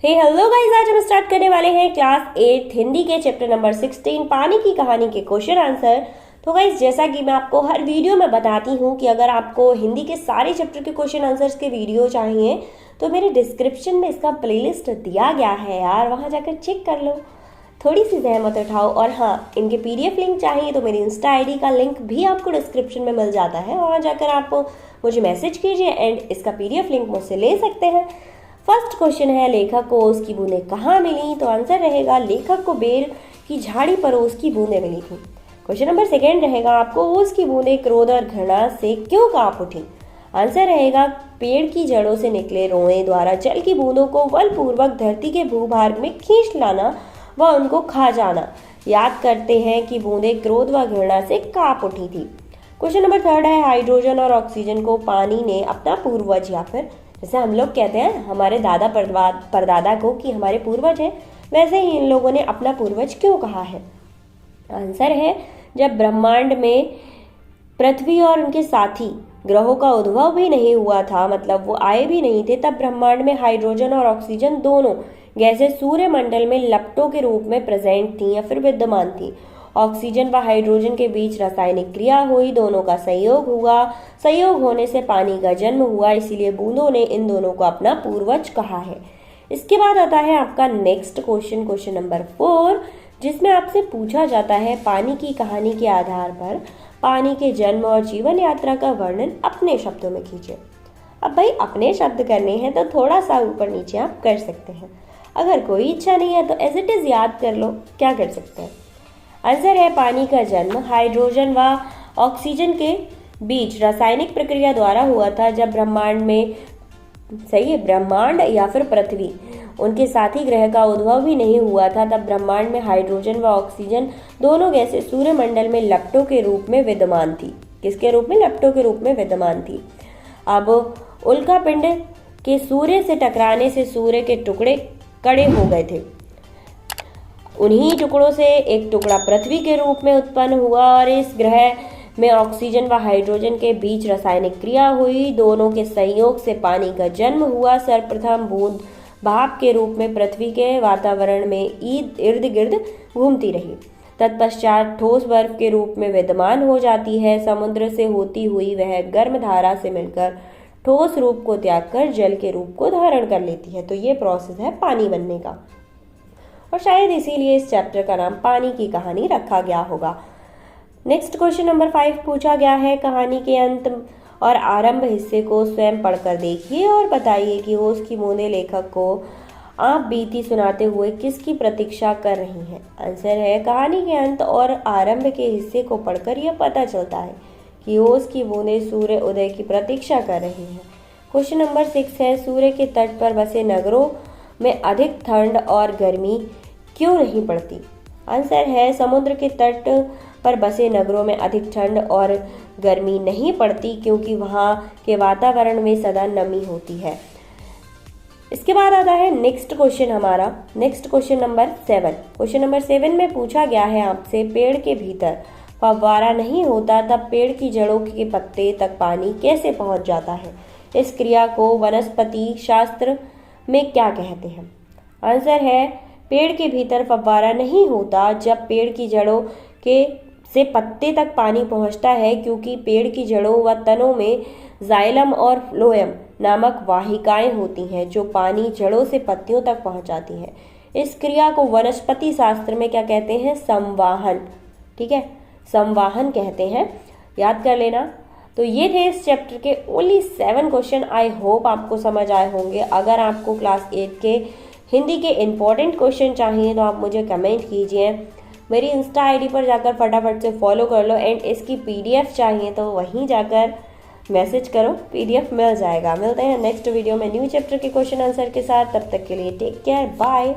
Hello guys, आज हम start करने वाले हैं क्लास 8 हिंदी के चैप्टर नंबर 16 पानी की कहानी के क्वेश्चन आंसर। तो गाइस, जैसा कि मैं आपको हर वीडियो में बताती हूँ कि अगर आपको हिंदी के सारे चैप्टर के क्वेश्चन आंसर्स के वीडियो चाहिए तो मेरे डिस्क्रिप्शन में इसका प्लेलिस्ट दिया गया है यार, वहाँ जाकर चेक कर लो, थोड़ी सी जहमत उठाओ। और हाँ, इनके पीडीएफ लिंक चाहिए तो मेरी इंस्टा आईडी का लिंक भी आपको डिस्क्रिप्शन में मिल जाता है, वहाँ जाकर आप मुझे मैसेज कीजिए एंड इसका पीडीएफ लिंक मुझसे ले सकते हैं। फर्स्ट क्वेश्चन है, लेखक को ओस की बूंदें कहाँ मिली? तो आंसर रहेगा लेखक को बेर की झाड़ी पर ओस की बूंदें मिली थी। क्वेश्चन नंबर सेकेंड रहेगा, आपको ओस की बूंदें क्रोध और घृणा से क्यों कांप उठी? आंसर रहेगा पेड़ की जड़ों से निकले रोए द्वारा जल की बूंदों को बलपूर्वक धरती के भूभाग में खींच लाना व उनको खा जाना। याद करते हैं कि बूंदें क्रोध व घृणा से कांप उठी थी। क्वेश्चन नंबर थर्ड है, हाइड्रोजन और ऑक्सीजन को पानी ने अपना पूर्वज या फिर जैसे हम लोग कहते हैं हमारे दादा परदादा को कि हमारे पूर्वज हैं, वैसे ही इन लोगों ने अपना पूर्वज क्यों कहा है? आंसर है, जब ब्रह्मांड में पृथ्वी और उनके साथी ग्रहों का उद्भव भी नहीं हुआ था, मतलब वो आए भी नहीं थे, तब ब्रह्मांड में हाइड्रोजन और ऑक्सीजन दोनों गैसें सूर्यमंडल में लपटों के रूप में प्रेजेंट थी या फिर विद्यमान थी। ऑक्सीजन व हाइड्रोजन के बीच रासायनिक क्रिया हुई, दोनों का संयोग हुआ, संयोग होने से पानी का जन्म हुआ, इसीलिए बूंदों ने इन दोनों को अपना पूर्वज कहा है। इसके बाद आता है आपका नेक्स्ट क्वेश्चन, क्वेश्चन नंबर 4, जिसमें आपसे पूछा जाता है पानी की कहानी के आधार पर पानी के जन्म और जीवन यात्रा का वर्णन अपने शब्दों में कीजिए। अब भाई अपने शब्द करने हैं तो थोड़ा सा ऊपर नीचे आप कर सकते हैं, अगर कोई इच्छा नहीं है तो एज इट इज याद कर लो, क्या कर सकते हैं। आंसर है, पानी का जन्म हाइड्रोजन व ऑक्सीजन के बीच रासायनिक प्रक्रिया द्वारा हुआ था। जब ब्रह्मांड में सही है, ब्रह्मांड या फिर पृथ्वी उनके साथी ग्रह का उद्भव भी नहीं हुआ था, तब ब्रह्मांड में हाइड्रोजन व ऑक्सीजन दोनों गैसें सूर्यमंडल में लपटों के रूप में विद्यमान थी। किसके रूप में? लपटों के रूप में विद्यमान थी। अब उल्का पिंड के सूर्य से टकराने से सूर्य के टुकड़े कड़े हो गए थे, उन्हीं टुकड़ों से एक टुकड़ा पृथ्वी के रूप में उत्पन्न हुआ और इस ग्रह में ऑक्सीजन व हाइड्रोजन के बीच रासायनिक क्रिया हुई, दोनों के संयोग से पानी का जन्म हुआ। सर्वप्रथम बूंद भाप के रूप में पृथ्वी के वातावरण में इर्द गिर्द घूमती रही, तत्पश्चात ठोस बर्फ के रूप में विद्यमान हो जाती है। समुद्र से होती हुई वह गर्म धारा से मिलकर ठोस रूप को त्याग कर जल के रूप को धारण कर लेती है। तो ये प्रोसेस है पानी बनने का, और शायद इसीलिए इस चैप्टर का नाम पानी की कहानी रखा गया होगा। नेक्स्ट क्वेश्चन नंबर 5 पूछा गया है, कहानी के अंत और आरंभ हिस्से को स्वयं पढ़कर देखिए और बताइए कि ओस की बूंदें लेखक को आप बीती सुनाते हुए किसकी प्रतीक्षा कर रही हैं। आंसर है, कहानी के अंत और आरंभ के हिस्से को पढ़कर यह पता चलता है कि ओस की बूंदें सूर्य उदय की प्रतीक्षा कर रही हैं। क्वेश्चन नंबर 6 है, सूर्य के तट पर बसे नगरों में अधिक ठंड और गर्मी क्यों नहीं पड़ती? आंसर है, समुद्र के तट पर बसे नगरों में अधिक ठंड और गर्मी नहीं पड़ती क्योंकि वहाँ के वातावरण में सदा नमी होती है। इसके बाद आता है नेक्स्ट क्वेश्चन हमारा, next question number 7। Question number 7 में पूछा गया है आपसे, पेड़ के भीतर फव्वारा नहीं होता तब पेड़ की जड़ों के पत्ते तक पानी कैसे पहुँच जाता है? इस क्रिया को वनस्पति शास्त्र में क्या कहते हैं? आंसर है, पेड़ के भीतर फव्वारा नहीं होता जब पेड़ की जड़ों के से पत्ते तक पानी पहुंचता है, क्योंकि पेड़ की जड़ों व तनों में जाइलम और फ्लोएम नामक वाहिकाएं होती हैं जो पानी जड़ों से पत्तियों तक पहुंचाती हैं। इस क्रिया को वनस्पति शास्त्र में क्या कहते हैं? संवाहन। ठीक है, संवाहन कहते हैं, याद कर लेना। तो ये थे इस चैप्टर के ओनली 7 क्वेश्चन। आई होप आपको समझ आए होंगे। अगर आपको क्लास 8 के हिंदी के इम्पोर्टेंट क्वेश्चन चाहिए तो आप मुझे कमेंट कीजिए, मेरी इंस्टा आईडी पर जाकर फटाफट से फॉलो कर लो एंड इसकी पीडीएफ चाहिए तो वहीं जाकर मैसेज करो, पीडीएफ मिल जाएगा। मिलते हैं नेक्स्ट वीडियो में न्यू चैप्टर के क्वेश्चन आंसर के साथ, तब तक के लिए टेक केयर, बाय।